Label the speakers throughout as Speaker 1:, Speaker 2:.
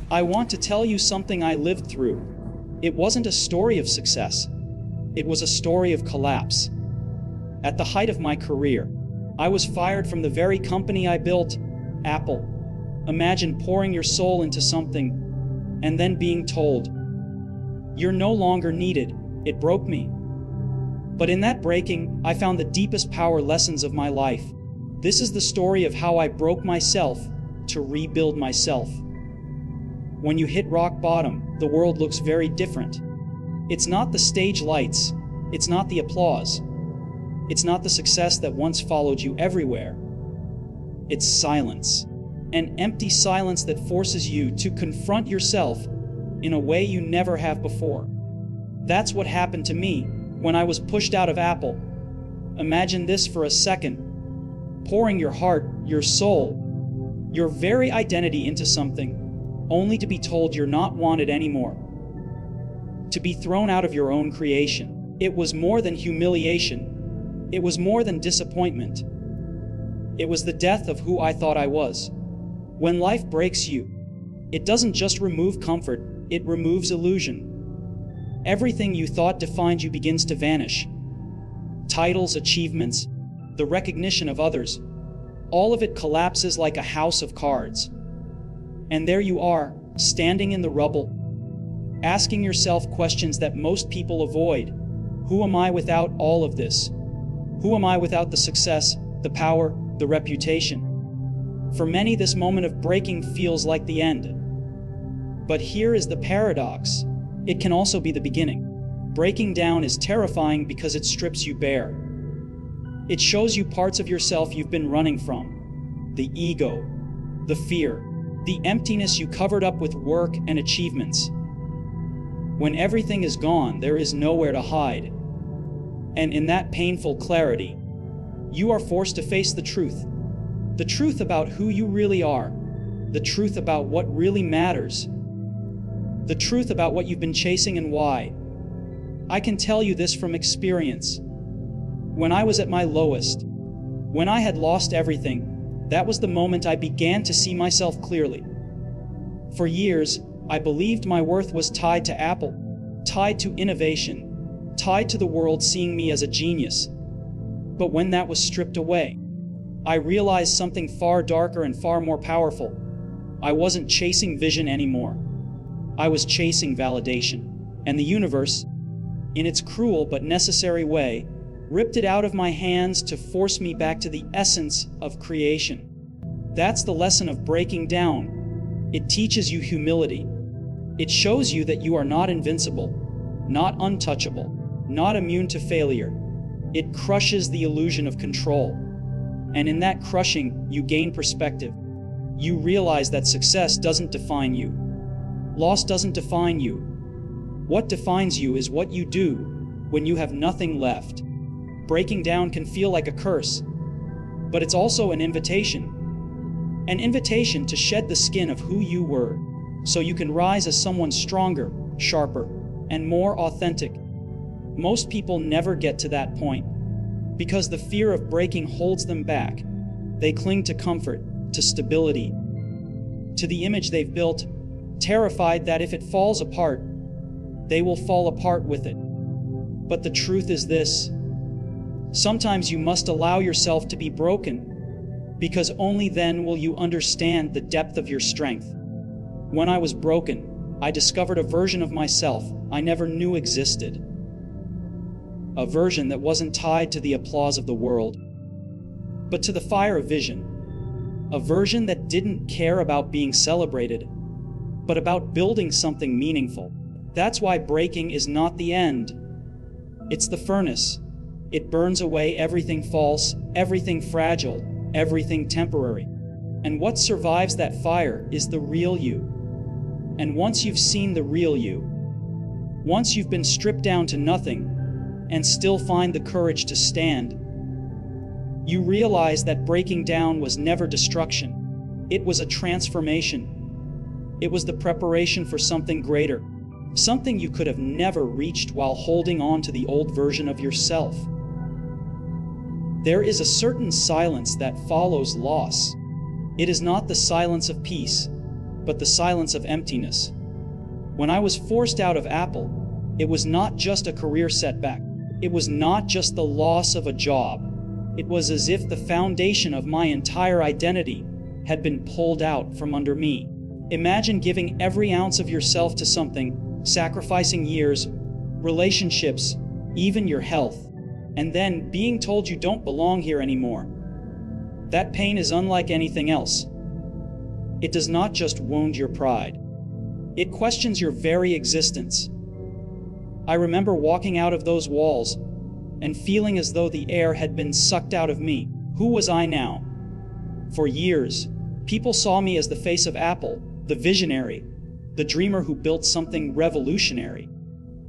Speaker 1: I want to tell you something I lived through. It wasn't a story of success. It was a story of collapse. At the height of my career, I was fired from the very company I built, Apple. Imagine pouring your soul into something and then being told, "You're no longer needed." It broke me. But in that breaking, I found the deepest power lessons of my life. This is the story of how I broke myself to rebuild myself. When you hit rock bottom, the world looks very different. It's not the stage lights. It's not the applause. It's not the success that once followed you everywhere. It's silence. An empty silence that forces you to confront yourself in a way you never have before. That's what happened to me when I was pushed out of Apple. Imagine this for a second. Pouring your heart, your soul, your very identity into something, only to be told you're not wanted anymore. To be thrown out of your own creation. It was more than humiliation. It was more than disappointment. It was the death of who I thought I was. When life breaks you, it doesn't just remove comfort, it removes illusion. Everything you thought defined you begins to vanish. Titles, achievements, the recognition of others, all of it collapses like a house of cards. And there you are, standing in the rubble, asking yourself questions that most people avoid. Who am I without all of this? Who am I without the success, the power, the reputation? For many, this moment of breaking feels like the end. But here is the paradox. It can also be the beginning. Breaking down is terrifying because it strips you bare. It shows you parts of yourself you've been running from. The ego, the fear, the emptiness you covered up with work and achievements. When everything is gone, there is nowhere to hide. And in that painful clarity, you are forced to face the truth. The truth about who you really are. The truth about what really matters. The truth about what you've been chasing and why. I can tell you this from experience. When I was at my lowest, when I had lost everything, that was the moment I began to see myself clearly. For years, I believed my worth was tied to Apple, tied to innovation, tied to the world seeing me as a genius. But when that was stripped away, I realized something far darker and far more powerful. I wasn't chasing vision anymore. I was chasing validation. And the universe, in its cruel but necessary way, ripped it out of my hands to force me back to the essence of creation. That's the lesson of breaking down. It teaches you humility. It shows you that you are not invincible, not untouchable, not immune to failure. It crushes the illusion of control. And in that crushing, you gain perspective. You realize that success doesn't define you. Loss doesn't define you. What defines you is what you do when you have nothing left. Breaking down can feel like a curse, but it's also an invitation. An invitation to shed the skin of who you were, so you can rise as someone stronger, sharper, and more authentic. Most people never get to that point, because the fear of breaking holds them back. They cling to comfort, to stability, to the image they've built, terrified that if it falls apart, they will fall apart with it. But the truth is this: sometimes you must allow yourself to be broken, because only then will you understand the depth of your strength. When I was broken, I discovered a version of myself I never knew existed. A version that wasn't tied to the applause of the world, but to the fire of vision. A version that didn't care about being celebrated, but about building something meaningful. That's why breaking is not the end. It's the furnace. It burns away everything false, everything fragile, everything temporary. And what survives that fire is the real you. And once you've seen the real you, once you've been stripped down to nothing, and still find the courage to stand, you realize that breaking down was never destruction. It was a transformation. It was the preparation for something greater, something you could have never reached while holding on to the old version of yourself. There is a certain silence that follows loss. It is not the silence of peace. but the silence of emptiness. When I was forced out of Apple, it was not just a career setback. It was not just the loss of a job. It was as if the foundation of my entire identity had been pulled out from under me. Imagine giving every ounce of yourself to something, sacrificing years, relationships, even your health, and then being told you don't belong here anymore. That pain is unlike anything else. It does not just wound your pride. It questions your very existence. I remember walking out of those walls and feeling as though the air had been sucked out of me. Who was I now? For years, people saw me as the face of Apple, the visionary, the dreamer who built something revolutionary.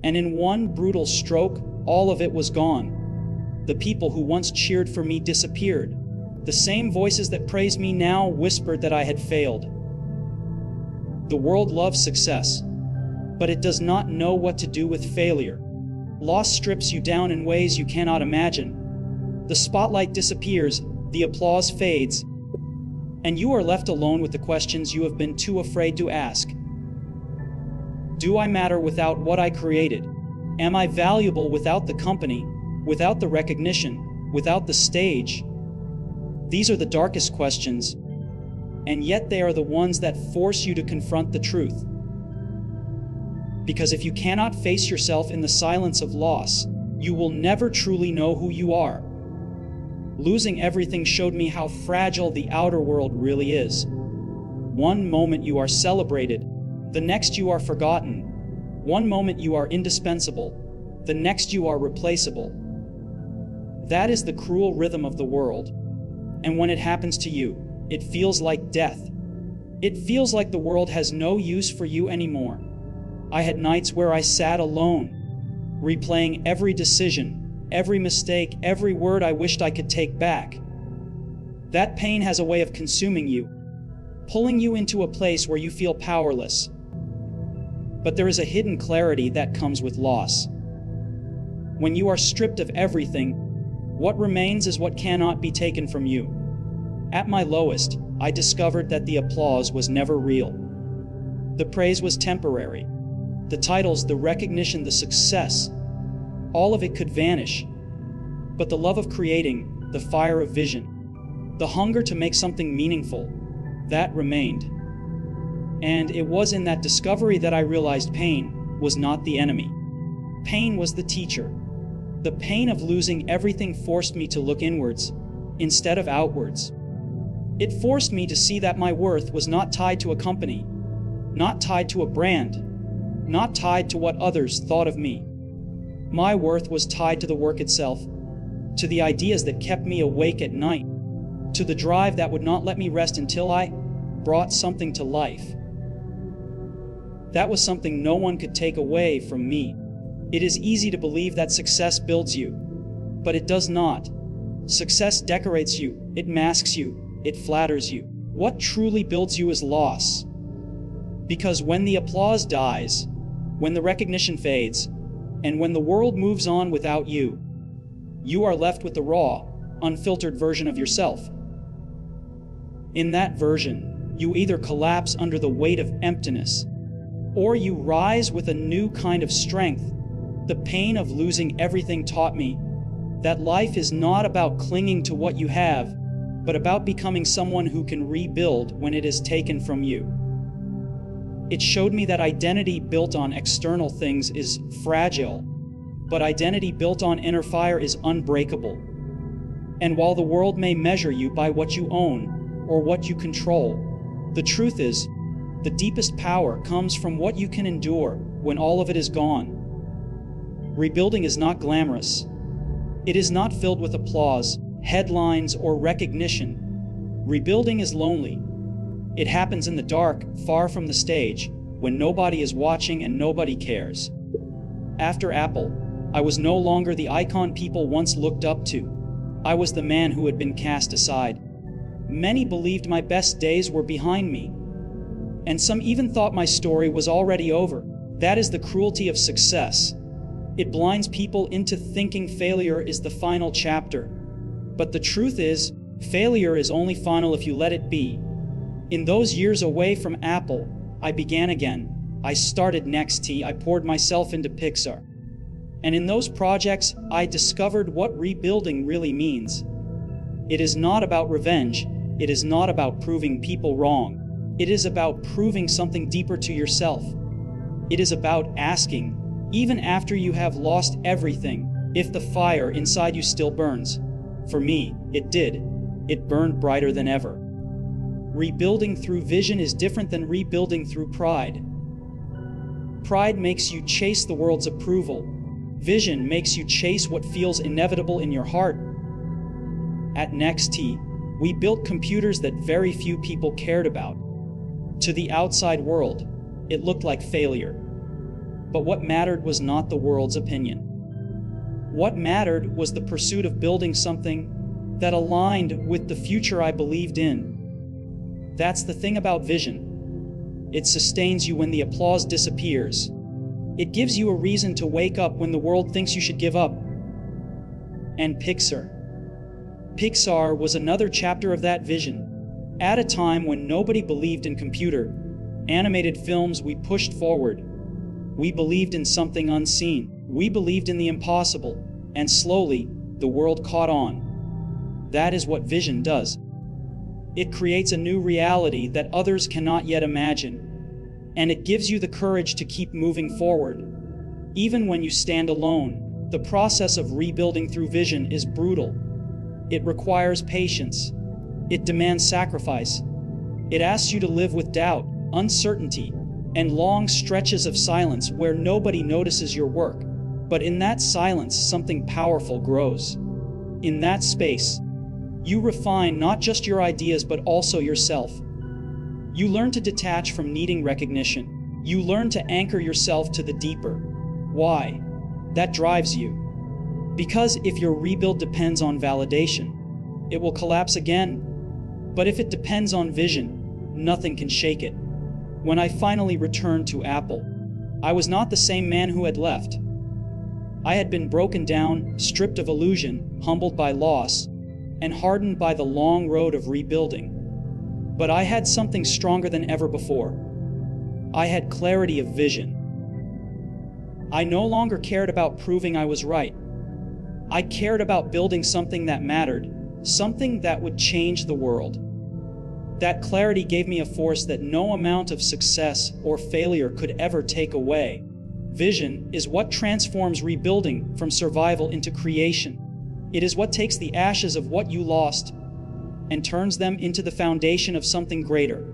Speaker 1: And in one brutal stroke, all of it was gone. The people who once cheered for me disappeared. The same voices that praised me now whispered that I had failed. The world loves success, but it does not know what to do with failure. Loss strips you down in ways you cannot imagine. The spotlight disappears, the applause fades, and you are left alone with the questions you have been too afraid to ask. Do I matter without what I created? Am I valuable without the company, without the recognition, without the stage? These are the darkest questions, and yet they are the ones that force you to confront the truth. Because if you cannot face yourself in the silence of loss, you will never truly know who you are. Losing everything showed me how fragile the outer world really is. One moment you are celebrated, the next you are forgotten. One moment you are indispensable, the next you are replaceable. That is the cruel rhythm of the world. And when it happens to you, it feels like death. It feels like the world has no use for you anymore. I had nights where I sat alone, replaying every decision, every mistake, every word I wished I could take back. That pain has a way of consuming you, pulling you into a place where you feel powerless. But there is a hidden clarity that comes with loss. When you are stripped of everything, what remains is what cannot be taken from you. At my lowest, I discovered that the applause was never real. The praise was temporary. The titles, the recognition, the success, all of it could vanish. But the love of creating, the fire of vision, the hunger to make something meaningful, that remained. And it was in that discovery that I realized pain was not the enemy. Pain was the teacher. The pain of losing everything forced me to look inwards instead of outwards. It forced me to see that my worth was not tied to a company, not tied to a brand, not tied to what others thought of me. My worth was tied to the work itself, to the ideas that kept me awake at night, to the drive that would not let me rest until I brought something to life. That was something no one could take away from me. It is easy to believe that success builds you, but it does not. Success decorates you, it masks you, it flatters you. What truly builds you is loss. Because when the applause dies, when the recognition fades, and when the world moves on without you, you are left with the raw, unfiltered version of yourself. In that version, you either collapse under the weight of emptiness, or you rise with a new kind of strength. The pain of losing everything taught me that life is not about clinging to what you have, but about becoming someone who can rebuild when it is taken from you. It showed me that identity built on external things is fragile, but identity built on inner fire is unbreakable. And while the world may measure you by what you own or what you control, the truth is, the deepest power comes from what you can endure when all of it is gone. Rebuilding is not glamorous. It is not filled with applause, headlines, or recognition. Rebuilding is lonely. It happens in the dark, far from the stage, when nobody is watching and nobody cares. After Apple, I was no longer the icon people once looked up to. I was the man who had been cast aside. Many believed my best days were behind me, and some even thought my story was already over. That is the cruelty of success. It blinds people into thinking failure is the final chapter. But the truth is, failure is only final if you let it be. In those years away from Apple, I began again. I started Next. I poured myself into Pixar. And in those projects, I discovered what rebuilding really means. It is not about revenge. It is not about proving people wrong. It is about proving something deeper to yourself. It is about asking, even after you have lost everything, if the fire inside you still burns. For me, it did. It burned brighter than ever. Rebuilding through vision is different than rebuilding through pride. Pride makes you chase the world's approval. Vision makes you chase what feels inevitable in your heart. At Next, we built computers that very few people cared about. To the outside world, it looked like failure. But what mattered was not the world's opinion. What mattered was the pursuit of building something that aligned with the future I believed in. That's the thing about vision. It sustains you when the applause disappears. It gives you a reason to wake up when the world thinks you should give up. And Pixar. Pixar was another chapter of that vision. At a time when nobody believed in computer animated films, we pushed forward. We believed in something unseen. We believed in the impossible. And slowly, the world caught on. That is what vision does. It creates a new reality that others cannot yet imagine. And it gives you the courage to keep moving forward. Even when you stand alone, the process of rebuilding through vision is brutal. It requires patience. It demands sacrifice. It asks you to live with doubt, uncertainty, and long stretches of silence where nobody notices your work. But in that silence, something powerful grows. In that space, you refine not just your ideas but also yourself. You learn to detach from needing recognition. You learn to anchor yourself to the deeper. Why? That drives you. Because if your rebuild depends on validation, it will collapse again. But if it depends on vision, nothing can shake it. When I finally returned to Apple, I was not the same man who had left. I had been broken down, stripped of illusion, humbled by loss, and hardened by the long road of rebuilding. But I had something stronger than ever before. I had clarity of vision. I no longer cared about proving I was right. I cared about building something that mattered, something that would change the world. That clarity gave me a force that no amount of success or failure could ever take away. Vision is what transforms rebuilding from survival into creation. It is what takes the ashes of what you lost and turns them into the foundation of something greater.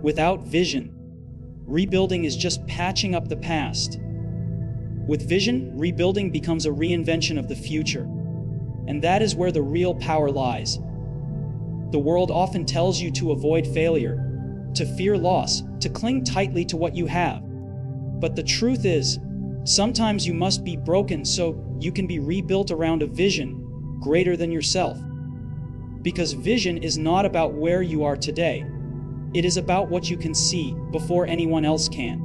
Speaker 1: Without vision, rebuilding is just patching up the past. With vision, rebuilding becomes a reinvention of the future. And that is where the real power lies. The world often tells you to avoid failure, to fear loss, to cling tightly to what you have. But the truth is, sometimes you must be broken so you can be rebuilt around a vision greater than yourself. Because vision is not about where you are today. It is about what you can see before anyone else can.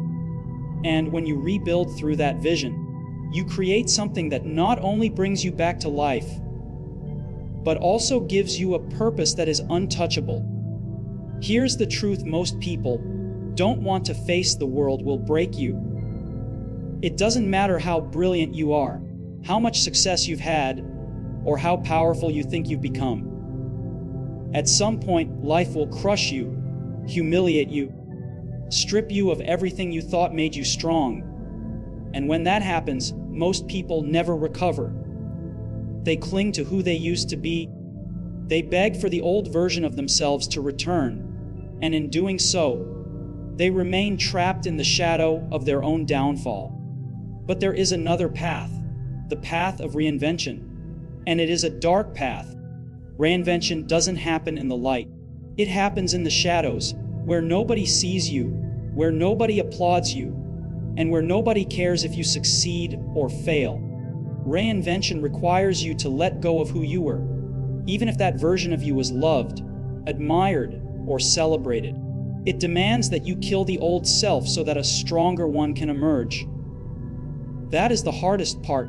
Speaker 1: And when you rebuild through that vision, you create something that not only brings you back to life, but also gives you a purpose that is untouchable. Here's the truth: most people don't want to face the world will break you. It doesn't matter how brilliant you are, how much success you've had, or how powerful you think you've become. At some point, life will crush you, humiliate you, strip you of everything you thought made you strong. And when that happens, most people never recover. They cling to who they used to be. They beg for the old version of themselves to return. And in doing so, they remain trapped in the shadow of their own downfall. But there is another path, the path of reinvention. And it is a dark path. Reinvention doesn't happen in the light. It happens in the shadows, where nobody sees you, where nobody applauds you, and where nobody cares if you succeed or fail. Reinvention requires you to let go of who you were, even if that version of you was loved, admired, or celebrated. It demands that you kill the old self so that a stronger one can emerge. That is the hardest part,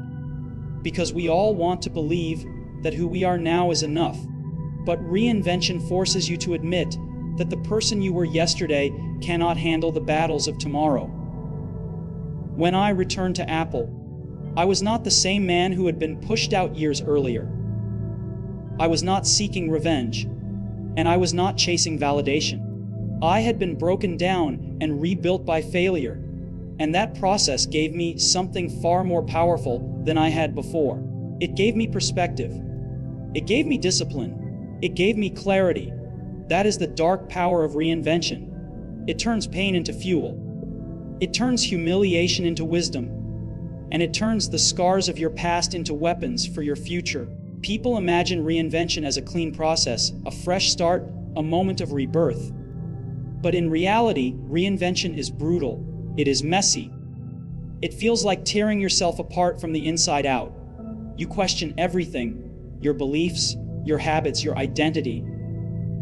Speaker 1: because we all want to believe that who we are now is enough. But reinvention forces you to admit that the person you were yesterday cannot handle the battles of tomorrow. When I returned to Apple, I was not the same man who had been pushed out years earlier. I was not seeking revenge, and I was not chasing validation. I had been broken down and rebuilt by failure, and that process gave me something far more powerful than I had before. It gave me perspective. It gave me discipline. It gave me clarity. That is the dark power of reinvention. It turns pain into fuel. It turns humiliation into wisdom. And it turns the scars of your past into weapons for your future. People imagine reinvention as a clean process, a fresh start, a moment of rebirth. But in reality, reinvention is brutal. It is messy. It feels like tearing yourself apart from the inside out. You question everything, your beliefs, your habits, your identity.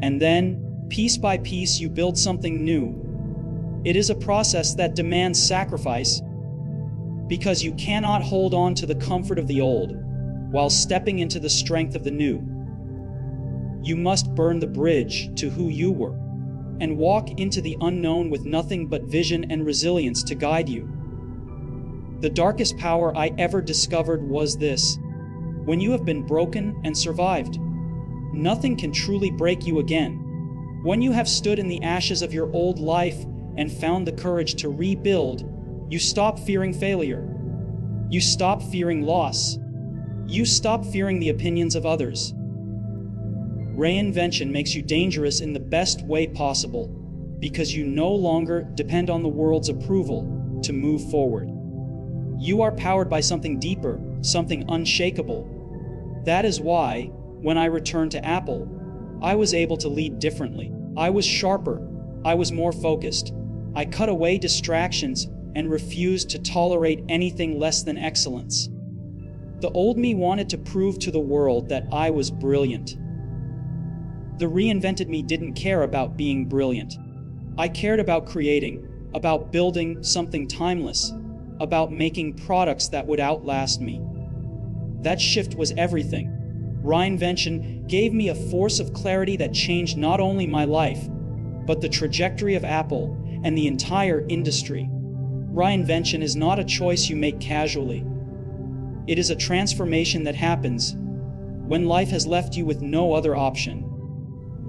Speaker 1: And then, piece by piece, you build something new. It is a process that demands sacrifice because you cannot hold on to the comfort of the old while stepping into the strength of the new. You must burn the bridge to who you were and walk into the unknown with nothing but vision and resilience to guide you. The darkest power I ever discovered was this: when you have been broken and survived, nothing can truly break you again. When you have stood in the ashes of your old life and found the courage to rebuild, you stop fearing failure. You stop fearing loss. You stop fearing the opinions of others. Reinvention makes you dangerous in the best way possible because you no longer depend on the world's approval to move forward. You are powered by something deeper, something unshakable. That is why, when I returned to Apple, I was able to lead differently. I was sharper. I was more focused. I cut away distractions and refused to tolerate anything less than excellence. The old me wanted to prove to the world that I was brilliant. The reinvented me didn't care about being brilliant. I cared about creating, about building something timeless, about making products that would outlast me. That shift was everything. Reinvention gave me a force of clarity that changed not only my life, but the trajectory of Apple and the entire industry. Reinvention is not a choice you make casually. It is a transformation that happens when life has left you with no other option.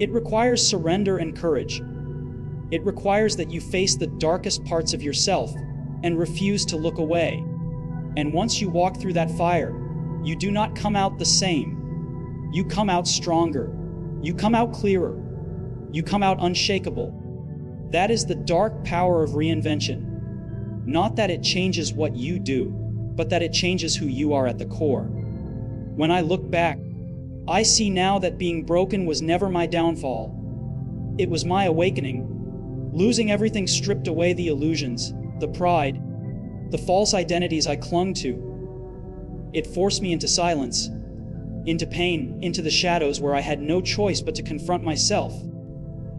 Speaker 1: It requires surrender and courage. It requires that you face the darkest parts of yourself and refuse to look away. And once you walk through that fire, you do not come out the same. You come out stronger. You come out clearer. You come out unshakable. That is the dark power of reinvention. Not that it changes what you do, but that it changes who you are at the core. When I look back, I see now that being broken was never my downfall. It was my awakening. Losing everything stripped away the illusions, the pride, the false identities I clung to. It forced me into silence, into pain, into the shadows where I had no choice but to confront myself.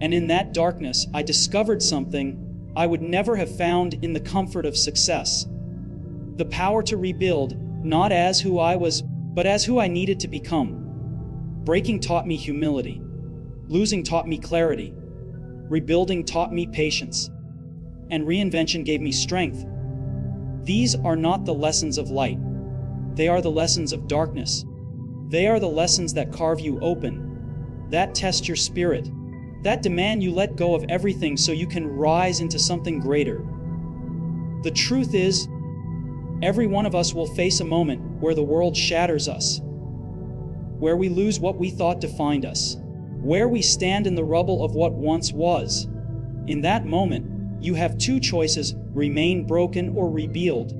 Speaker 1: And in that darkness, I discovered something I would never have found in the comfort of success. The power to rebuild, not as who I was, but as who I needed to become. Breaking taught me humility. Losing taught me clarity. Rebuilding taught me patience. And reinvention gave me strength. These are not the lessons of light. They are the lessons of darkness. They are the lessons that carve you open, that test your spirit, that demand you let go of everything so you can rise into something greater. The truth is, every one of us will face a moment where the world shatters us, where we lose what we thought defined us, where we stand in the rubble of what once was. In that moment, you have two choices: remain broken or rebuild.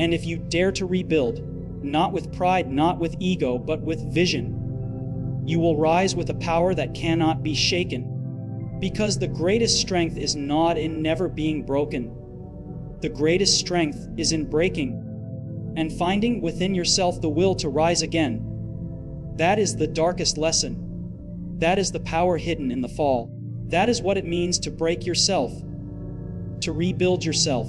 Speaker 1: And if you dare to rebuild, not with pride, not with ego, but with vision, you will rise with a power that cannot be shaken. Because the greatest strength is not in never being broken. The greatest strength is in breaking and finding within yourself the will to rise again. That is the darkest lesson. That is the power hidden in the fall. That is what it means to break yourself, to rebuild yourself.